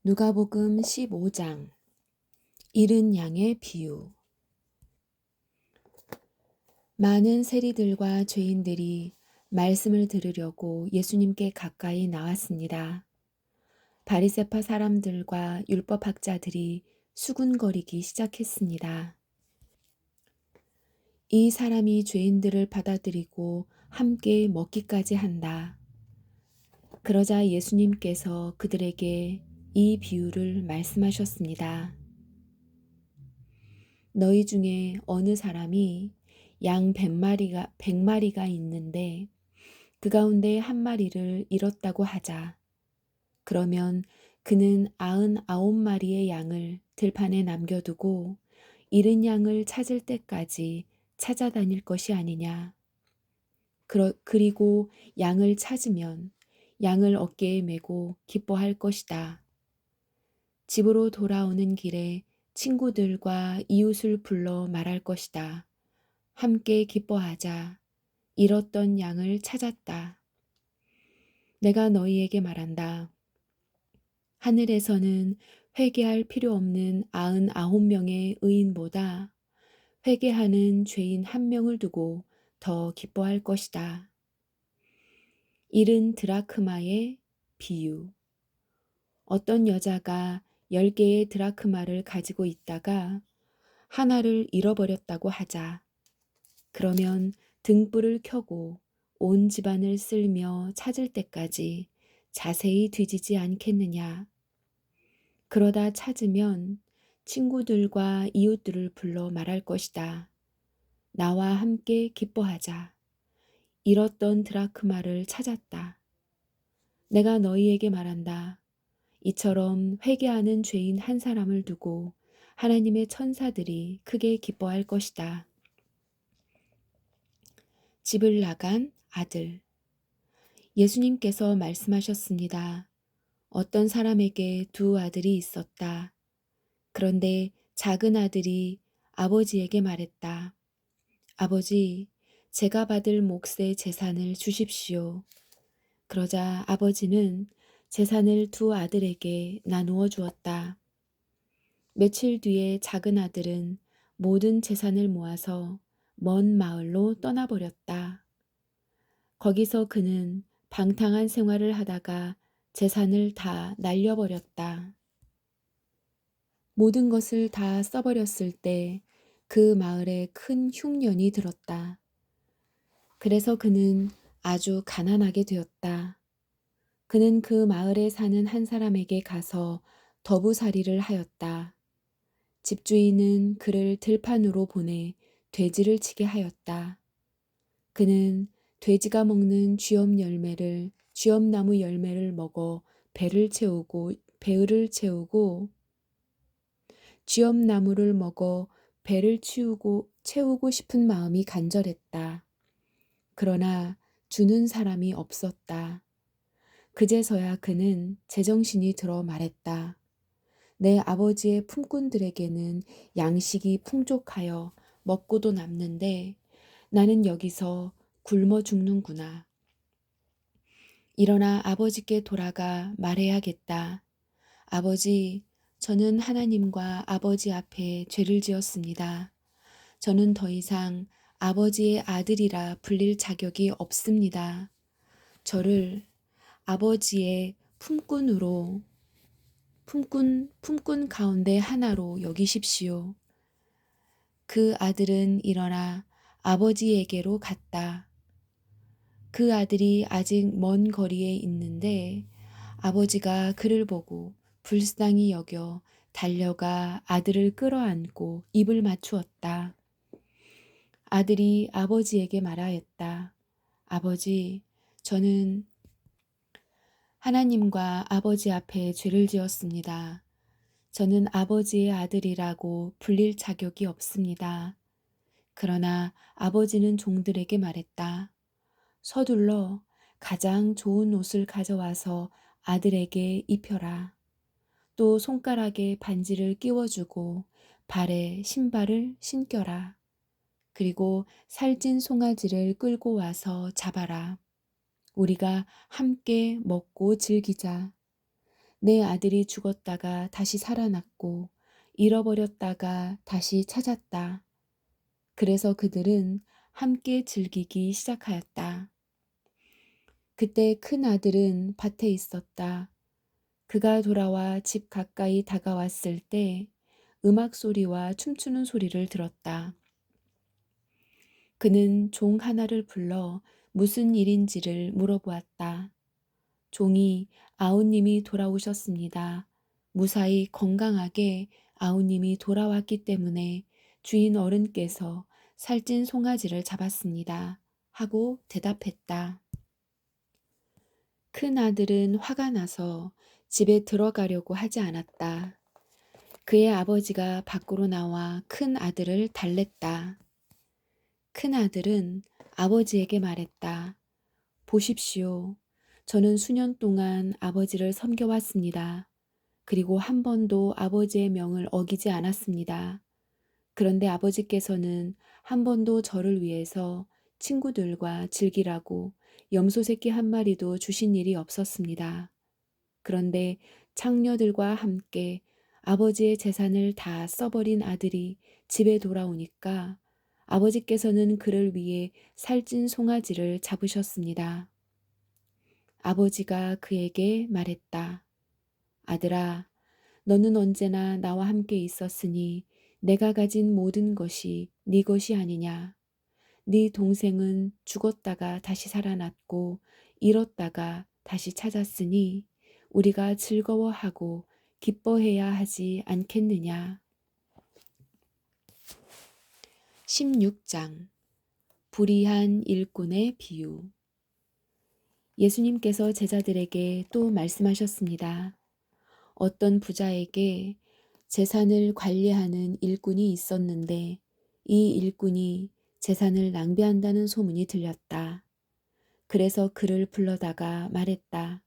누가복음 15장 잃은 양의 비유. 많은 세리들과 죄인들이 말씀을 들으려고 예수님께 가까이 나왔습니다. 바리새파 사람들과 율법학자들이 수군거리기 시작했습니다. 이 사람이 죄인들을 받아들이고 함께 먹기까지 한다. 그러자 예수님께서 그들에게 이 비유를 말씀하셨습니다. 너희 중에 어느 사람이 양 100마리가 있는데 그 가운데 한 마리를 잃었다고 하자. 그러면 그는 99마리의 양을 들판에 남겨두고 잃은 양을 찾을 때까지 찾아다닐 것이 아니냐. 그리고 양을 찾으면 양을 어깨에 메고 기뻐할 것이다. 집으로 돌아오는 길에 친구들과 이웃을 불러 말할 것이다. 함께 기뻐하자. 잃었던 양을 찾았다. 내가 너희에게 말한다. 하늘에서는 회개할 필요 없는 99명의 의인보다 회개하는 죄인 한 명을 두고 더 기뻐할 것이다. 잃은 드라크마의 비유. 어떤 여자가 10개의 드라크마를 가지고 있다가 하나를 잃어버렸다고 하자. 그러면 등불을 켜고 온 집안을 쓸며 찾을 때까지 자세히 뒤지지 않겠느냐. 그러다 찾으면 친구들과 이웃들을 불러 말할 것이다. 나와 함께 기뻐하자. 잃었던 드라크마를 찾았다. 내가 너희에게 말한다. 이처럼 회개하는 죄인 한 사람을 두고 하나님의 천사들이 크게 기뻐할 것이다. 집을 나간 아들. 예수님께서 말씀하셨습니다. 어떤 사람에게 두 아들이 있었다. 그런데 작은 아들이 아버지에게 말했다. 아버지, 제가 받을 몫의 재산을 주십시오. 그러자 아버지는 재산을 두 아들에게 나누어 주었다. 며칠 뒤에 작은 아들은 모든 재산을 모아서 먼 마을로 떠나버렸다. 거기서 그는 방탕한 생활을 하다가 재산을 다 날려버렸다. 모든 것을 다 써버렸을 때 그 마을에 큰 흉년이 들었다. 그래서 그는 아주 가난하게 되었다. 그는 그 마을에 사는 한 사람에게 가서 더부살이를 하였다. 집주인은 그를 들판으로 보내 돼지를 치게 하였다. 그는 돼지가 먹는 쥐엄나무 열매를 먹어 배를 채우고 쥐엄나무를 먹어 배를 채우고 싶은 마음이 간절했다. 그러나 주는 사람이 없었다. 그제서야 그는 제정신이 들어 말했다. 내 아버지의 품꾼들에게는 양식이 풍족하여 먹고도 남는데 나는 여기서 굶어 죽는구나. 일어나 아버지께 돌아가 말해야겠다. 아버지, 저는 하나님과 아버지 앞에 죄를 지었습니다. 저는 더 이상 아버지의 아들이라 불릴 자격이 없습니다. 저를 아버지의 품꾼 가운데 하나로 여기십시오. 그 아들은 일어나 아버지에게로 갔다. 그 아들이 아직 먼 거리에 있는데 아버지가 그를 보고 불쌍히 여겨 달려가 아들을 끌어안고 입을 맞추었다. 아들이 아버지에게 말하였다. 아버지, 저는 하나님과 아버지 앞에 죄를 지었습니다. 저는 아버지의 아들이라고 불릴 자격이 없습니다. 그러나 아버지는 종들에게 말했다. 서둘러 가장 좋은 옷을 가져와서 아들에게 입혀라. 또 손가락에 반지를 끼워주고 발에 신발을 신겨라. 그리고 살찐 송아지를 끌고 와서 잡아라. 우리가 함께 먹고 즐기자. 내 아들이 죽었다가 다시 살아났고 잃어버렸다가 다시 찾았다. 그래서 그들은 함께 즐기기 시작하였다. 그때 큰 아들은 밭에 있었다. 그가 돌아와 집 가까이 다가왔을 때 음악 소리와 춤추는 소리를 들었다. 그는 종 하나를 불러 무슨 일인지를 물어보았다. 종이 아우님이 돌아오셨습니다. 무사히 건강하게 아우님이 돌아왔기 때문에 주인 어른께서 살찐 송아지를 잡았습니다. 하고 대답했다. 큰 아들은 화가 나서 집에 들어가려고 하지 않았다. 그의 아버지가 밖으로 나와 큰 아들을 달랬다. 큰 아들은 아버지에게 말했다. 보십시오. 저는 수년 동안 아버지를 섬겨왔습니다. 그리고 한 번도 아버지의 명을 어기지 않았습니다. 그런데 아버지께서는 한 번도 저를 위해서 친구들과 즐기라고 염소 새끼 한 마리도 주신 일이 없었습니다. 그런데 창녀들과 함께 아버지의 재산을 다 써버린 아들이 집에 돌아오니까 아버지께서는 그를 위해 살찐 송아지를 잡으셨습니다. 아버지가 그에게 말했다. 아들아, 너는 언제나 나와 함께 있었으니 내가 가진 모든 것이 네 것이 아니냐. 네 동생은 죽었다가 다시 살아났고 잃었다가 다시 찾았으니 우리가 즐거워하고 기뻐해야 하지 않겠느냐. 16장 불의한 일꾼의 비유. 예수님께서 제자들에게 또 말씀하셨습니다. 어떤 부자에게 재산을 관리하는 일꾼이 있었는데 이 일꾼이 재산을 낭비한다는 소문이 들렸다. 그래서 그를 불러다가 말했다.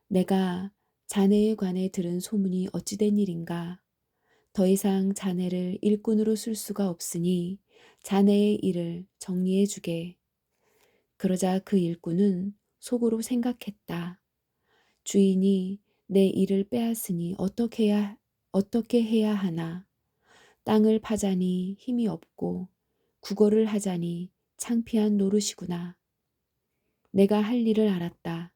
내가 자네에 관해 들은 소문이 어찌된 일인가? 더 이상 자네를 일꾼으로 쓸 수가 없으니 자네의 일을 정리해 주게. 그러자 그 일꾼은 속으로 생각했다. 주인이 내 일을 빼앗으니 어떻게 해야 하나. 땅을 파자니 힘이 없고 국어를 하자니 창피한 노릇이구나. 내가 할 일을 알았다.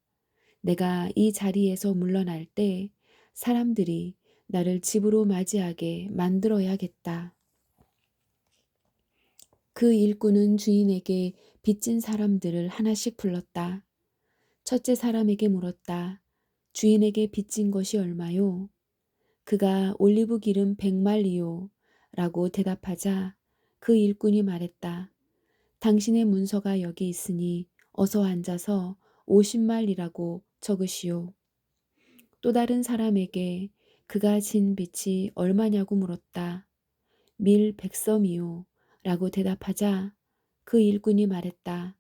내가 이 자리에서 물러날 때 사람들이 나를 집으로 맞이하게 만들어야겠다. 그 일꾼은 주인에게 빚진 사람들을 하나씩 불렀다. 첫째 사람에게 물었다. 주인에게 빚진 것이 얼마요? 그가 올리브 기름 100말이요. 라고 대답하자 그 일꾼이 말했다. 당신의 문서가 여기 있으니 어서 앉아서 50말이라고 적으시오. 또 다른 사람에게 그가 진 빚이 얼마냐고 물었다. 밀 100섬이요. 라고 대답하자 그 일꾼이 말했다.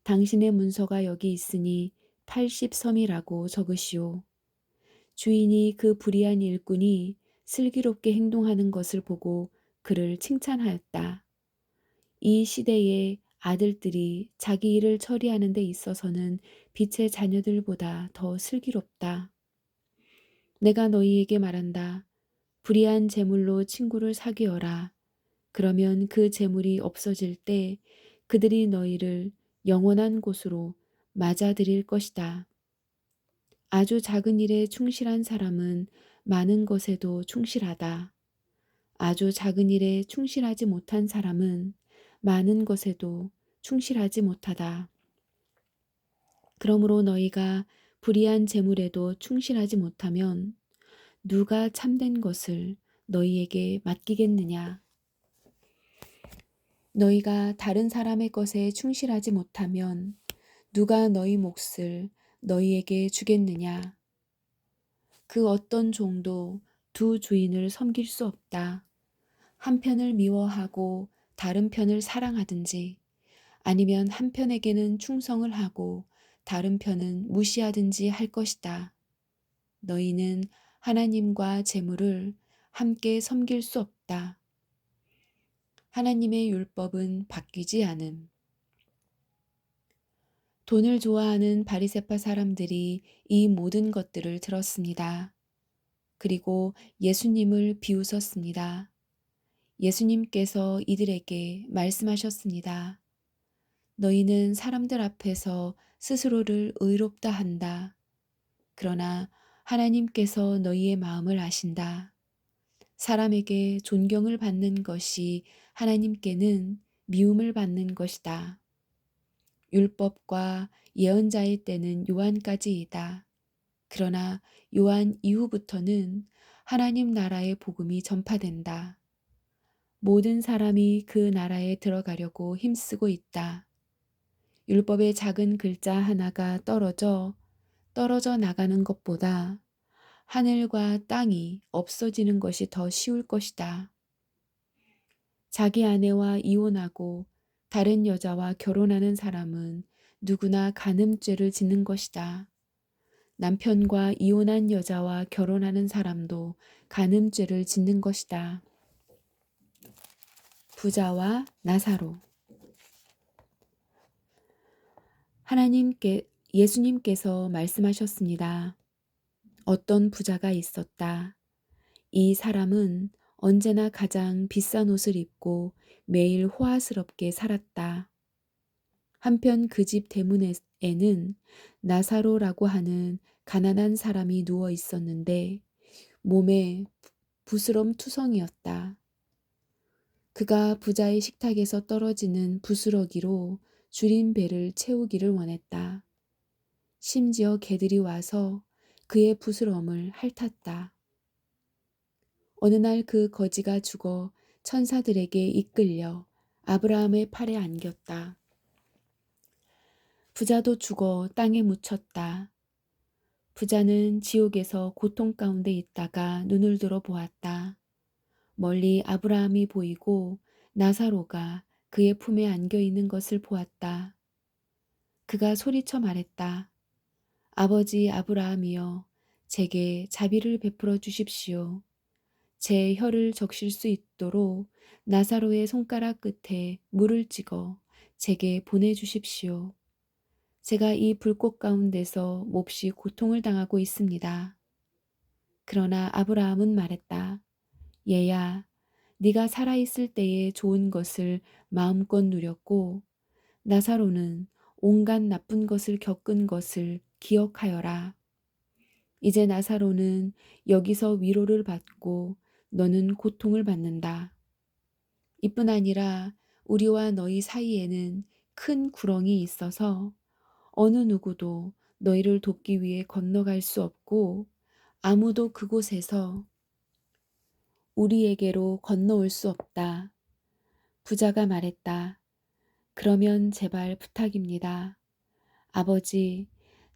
당신의 문서가 여기 있으니 80섬이라고 적으시오. 주인이 그 불의한 일꾼이 슬기롭게 행동하는 것을 보고 그를 칭찬하였다. 이 시대의 아들들이 자기 일을 처리하는 데 있어서는 빛의 자녀들보다 더 슬기롭다. 내가 너희에게 말한다. 불의한 재물로 친구를 사귀어라. 그러면 그 재물이 없어질 때 그들이 너희를 영원한 곳으로 맞아들일 것이다. 아주 작은 일에 충실한 사람은 많은 것에도 충실하다. 아주 작은 일에 충실하지 못한 사람은 많은 것에도 충실하지 못하다. 그러므로 너희가 불의한 재물에도 충실하지 못하면 누가 참된 것을 너희에게 맡기겠느냐? 너희가 다른 사람의 것에 충실하지 못하면 누가 너희 몫을 너희에게 주겠느냐? 그 어떤 종도 두 주인을 섬길 수 없다. 한 편을 미워하고 다른 편을 사랑하든지 아니면 한 편에게는 충성을 하고 다른 편은 무시하든지 할 것이다. 너희는 하나님과 재물을 함께 섬길 수 없다. 하나님의 율법은 바뀌지 않음. 돈을 좋아하는 바리새파 사람들이 이 모든 것들을 들었습니다. 그리고 예수님을 비웃었습니다. 예수님께서 이들에게 말씀하셨습니다. 너희는 사람들 앞에서 스스로를 의롭다 한다. 그러나 하나님께서 너희의 마음을 아신다. 사람에게 존경을 받는 것이 하나님께는 미움을 받는 것이다. 율법과 예언자의 때는 요한까지이다. 그러나 요한 이후부터는 하나님 나라의 복음이 전파된다. 모든 사람이 그 나라에 들어가려고 힘쓰고 있다. 율법의 작은 글자 하나가 떨어져 나가는 것보다 하늘과 땅이 없어지는 것이 더 쉬울 것이다. 자기 아내와 이혼하고 다른 여자와 결혼하는 사람은 누구나 간음죄를 짓는 것이다. 남편과 이혼한 여자와 결혼하는 사람도 간음죄를 짓는 것이다. 부자와 나사로. 예수님께서 말씀하셨습니다. 어떤 부자가 있었다. 이 사람은 언제나 가장 비싼 옷을 입고 매일 호화스럽게 살았다. 한편 그 집 대문에는 나사로라고 하는 가난한 사람이 누워 있었는데 몸에 부스럼투성이었다. 그가 부자의 식탁에서 떨어지는 부스러기로 줄인 배를 채우기를 원했다. 심지어 개들이 와서 그의 부스럼을 핥았다. 어느 날 그 거지가 죽어 천사들에게 이끌려 아브라함의 팔에 안겼다. 부자도 죽어 땅에 묻혔다. 부자는 지옥에서 고통 가운데 있다가 눈을 들어 보았다. 멀리 아브라함이 보이고 나사로가 그의 품에 안겨 있는 것을 보았다. 그가 소리쳐 말했다. 아버지 아브라함이여, 제게 자비를 베풀어 주십시오. 제 혀를 적실 수 있도록 나사로의 손가락 끝에 물을 찍어 제게 보내주십시오. 제가 이 불꽃 가운데서 몹시 고통을 당하고 있습니다. 그러나 아브라함은 말했다. 얘야, 네가 살아있을 때의 좋은 것을 마음껏 누렸고 나사로는 온갖 나쁜 것을 겪은 것을 기억하여라. 이제 나사로는 여기서 위로를 받고 너는 고통을 받는다. 이뿐 아니라 우리와 너희 사이에는 큰 구렁이 있어서 어느 누구도 너희를 돕기 위해 건너갈 수 없고 아무도 그곳에서 우리에게로 건너올 수 없다. 부자가 말했다. 그러면 제발 부탁입니다. 아버지,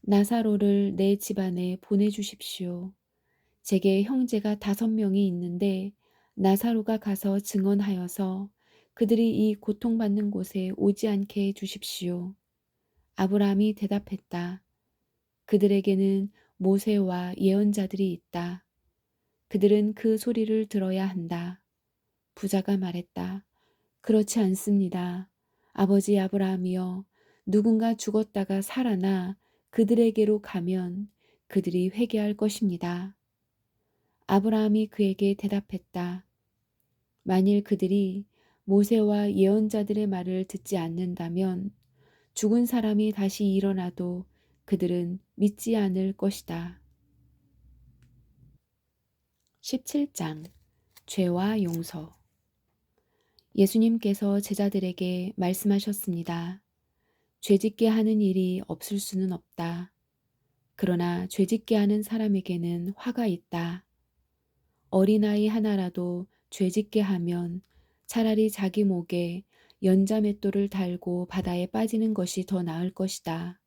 나사로를 내 집안에 보내주십시오. 제게 형제가 5명이 있는데 나사로가 가서 증언하여서 그들이 이 고통받는 곳에 오지 않게 해 주십시오. 아브라함이 대답했다. 그들에게는 모세와 예언자들이 있다. 그들은 그 소리를 들어야 한다. 부자가 말했다. 그렇지 않습니다. 아버지 아브라함이여, 누군가 죽었다가 살아나 그들에게로 가면 그들이 회개할 것입니다. 아브라함이 그에게 대답했다. 만일 그들이 모세와 예언자들의 말을 듣지 않는다면 죽은 사람이 다시 일어나도 그들은 믿지 않을 것이다. 17장 죄와 용서. 예수님께서 제자들에게 말씀하셨습니다. 죄짓게 하는 일이 없을 수는 없다. 그러나 죄짓게 하는 사람에게는 화가 있다. 어린아이 하나라도 죄짓게 하면 차라리 자기 목에 연자맷돌을 달고 바다에 빠지는 것이 더 나을 것이다.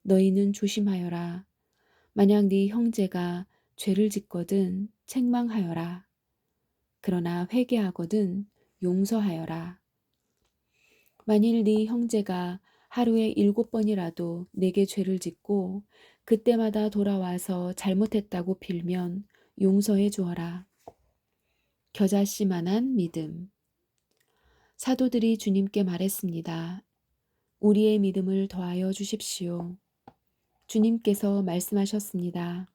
너희는 조심하여라. 만약 네 형제가 죄를 짓거든 책망하여라. 그러나 회개하거든 용서하여라. 만일 네 형제가 하루에 7번이라도 내게 죄를 짓고 그때마다 돌아와서 잘못했다고 빌면 용서해 주어라. 겨자씨만한 믿음. 사도들이 주님께 말했습니다. 우리의 믿음을 더하여 주십시오. 주님께서 말씀하셨습니다.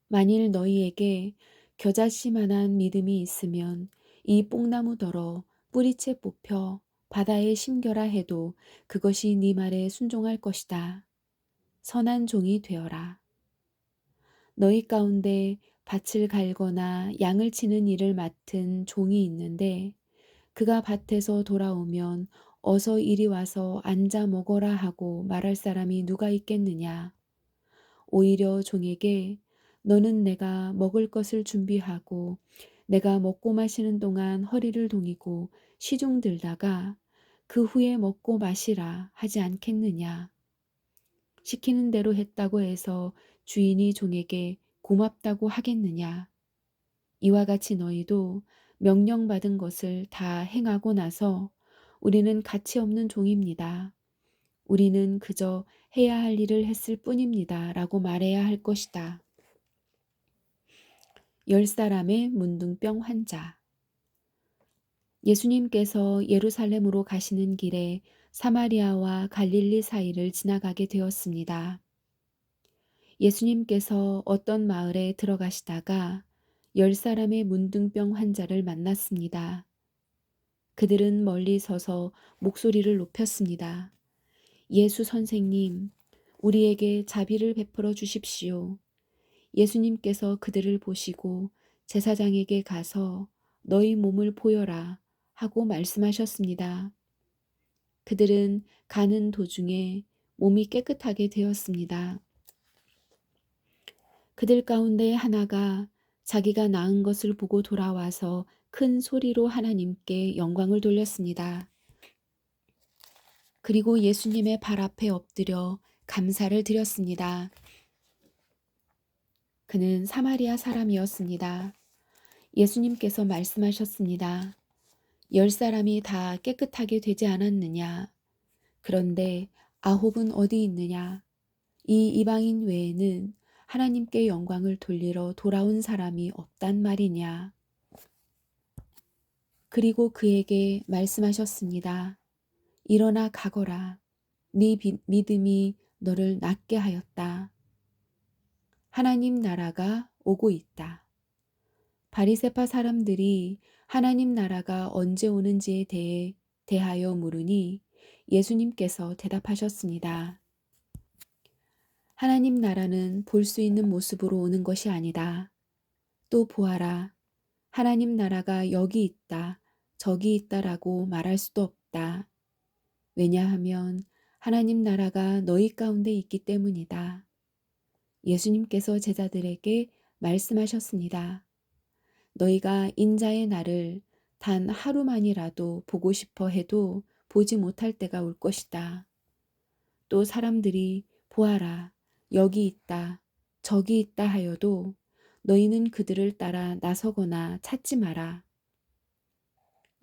만일 너희에게 겨자씨만한 믿음이 있으면 이 뽕나무더러 뿌리채 뽑혀 바다에 심겨라 해도 그것이 네 말에 순종할 것이다. 선한 종이 되어라. 너희 가운데 밭을 갈거나 양을 치는 일을 맡은 종이 있는데 그가 밭에서 돌아오면 어서 이리 와서 앉아 먹어라 하고 말할 사람이 누가 있겠느냐. 오히려 종에게 너는 내가 먹을 것을 준비하고 내가 먹고 마시는 동안 허리를 동이고 시중 들다가 그 후에 먹고 마시라 하지 않겠느냐. 시키는 대로 했다고 해서 주인이 종에게 고맙다고 하겠느냐. 이와 같이 너희도 명령받은 것을 다 행하고 나서 우리는 가치 없는 종입니다. 우리는 그저 해야 할 일을 했을 뿐입니다. 라고 말해야 할 것이다. 10사람의 문둥병 환자. 예수님께서 예루살렘으로 가시는 길에 사마리아와 갈릴리 사이를 지나가게 되었습니다. 예수님께서 어떤 마을에 들어가시다가 10사람의 문둥병 환자를 만났습니다. 그들은 멀리 서서 목소리를 높였습니다. 예수 선생님, 우리에게 자비를 베풀어 주십시오. 예수님께서 그들을 보시고 제사장에게 가서 너희 몸을 보여라 하고 말씀하셨습니다. 그들은 가는 도중에 몸이 깨끗하게 되었습니다. 그들 가운데 하나가 자기가 나은 것을 보고 돌아와서 큰 소리로 하나님께 영광을 돌렸습니다. 그리고 예수님의 발 앞에 엎드려 감사를 드렸습니다. 그는 사마리아 사람이었습니다. 예수님께서 말씀하셨습니다. 10사람이 다 깨끗하게 되지 않았느냐? 그런데 9은 어디 있느냐? 이 이방인 외에는 하나님께 영광을 돌리러 돌아온 사람이 없단 말이냐? 그리고 그에게 말씀하셨습니다. 일어나 가거라. 네 믿음이 너를 낫게 하였다. 하나님 나라가 오고 있다. 바리새파 사람들이 하나님 나라가 언제 오는지에 대하여 물으니 예수님께서 대답하셨습니다. 하나님 나라는 볼 수 있는 모습으로 오는 것이 아니다. 또 보아라. 하나님 나라가 여기 있다, 저기 있다라고 말할 수도 없다. 왜냐하면 하나님 나라가 너희 가운데 있기 때문이다. 예수님께서 제자들에게 말씀하셨습니다. 너희가 인자의 날을 단 하루만이라도 보고 싶어 해도 보지 못할 때가 올 것이다. 또 사람들이 보아라, 여기 있다, 저기 있다 하여도 너희는 그들을 따라 나서거나 찾지 마라.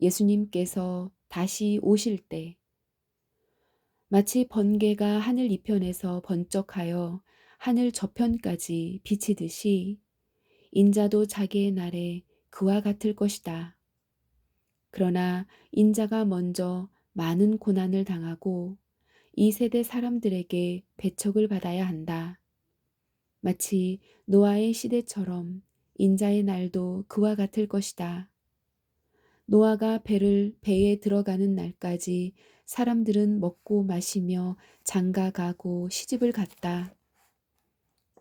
예수님께서 다시 오실 때 마치 번개가 하늘 이편에서 번쩍하여 하늘 저편까지 비치듯이 인자도 자기의 날에 그와 같을 것이다. 그러나 인자가 먼저 많은 고난을 당하고 이 세대 사람들에게 배척을 받아야 한다. 마치 노아의 시대처럼 인자의 날도 그와 같을 것이다. 노아가 배에 들어가는 날까지 사람들은 먹고 마시며 장가가고 시집을 갔다.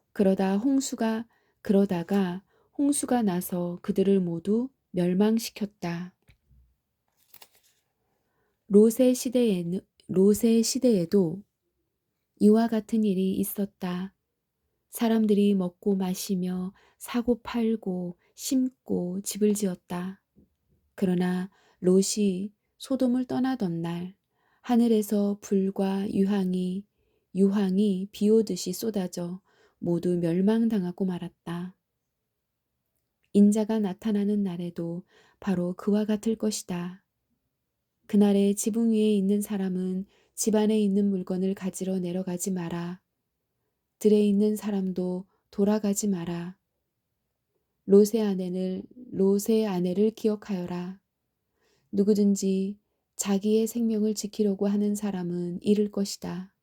그러다가 홍수가 나서 그들을 모두 멸망시켰다. 롯의 시대에도 이와 같은 일이 있었다. 사람들이 먹고 마시며 사고 팔고 심고 집을 지었다. 그러나 롯이 소돔을 떠나던 날 하늘에서 불과 유황이 비 오듯이 쏟아져 모두 멸망당하고 말았다. 인자가 나타나는 날에도 바로 그와 같을 것이다. 그날에 지붕 위에 있는 사람은 집 안에 있는 물건을 가지러 내려가지 마라. 들에 있는 사람도 돌아가지 마라. 롯의 아내를 기억하여라. 누구든지 자기의 생명을 지키려고 하는 사람은 잃을 것이다.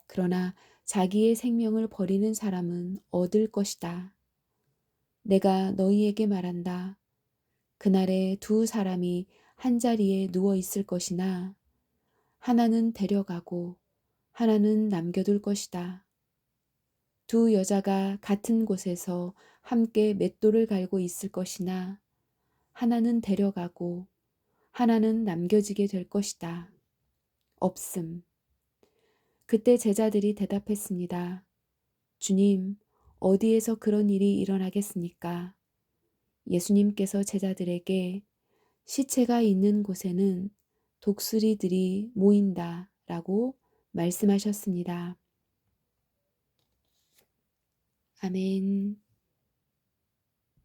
그러나 자기의 생명을 버리는 사람은 얻을 것이다. 내가 너희에게 말한다. 그날에 두 사람이 한 자리에 누워 있을 것이나 하나는 데려가고 하나는 남겨둘 것이다. 두 여자가 같은 곳에서 함께 맷돌을 갈고 있을 것이나 하나는 데려가고 하나는 남겨지게 될 것이다. 없음. 그때 제자들이 대답했습니다. 주님, 어디에서 그런 일이 일어나겠습니까? 예수님께서 제자들에게 시체가 있는 곳에는 독수리들이 모인다 라고 말씀하셨습니다. 아멘.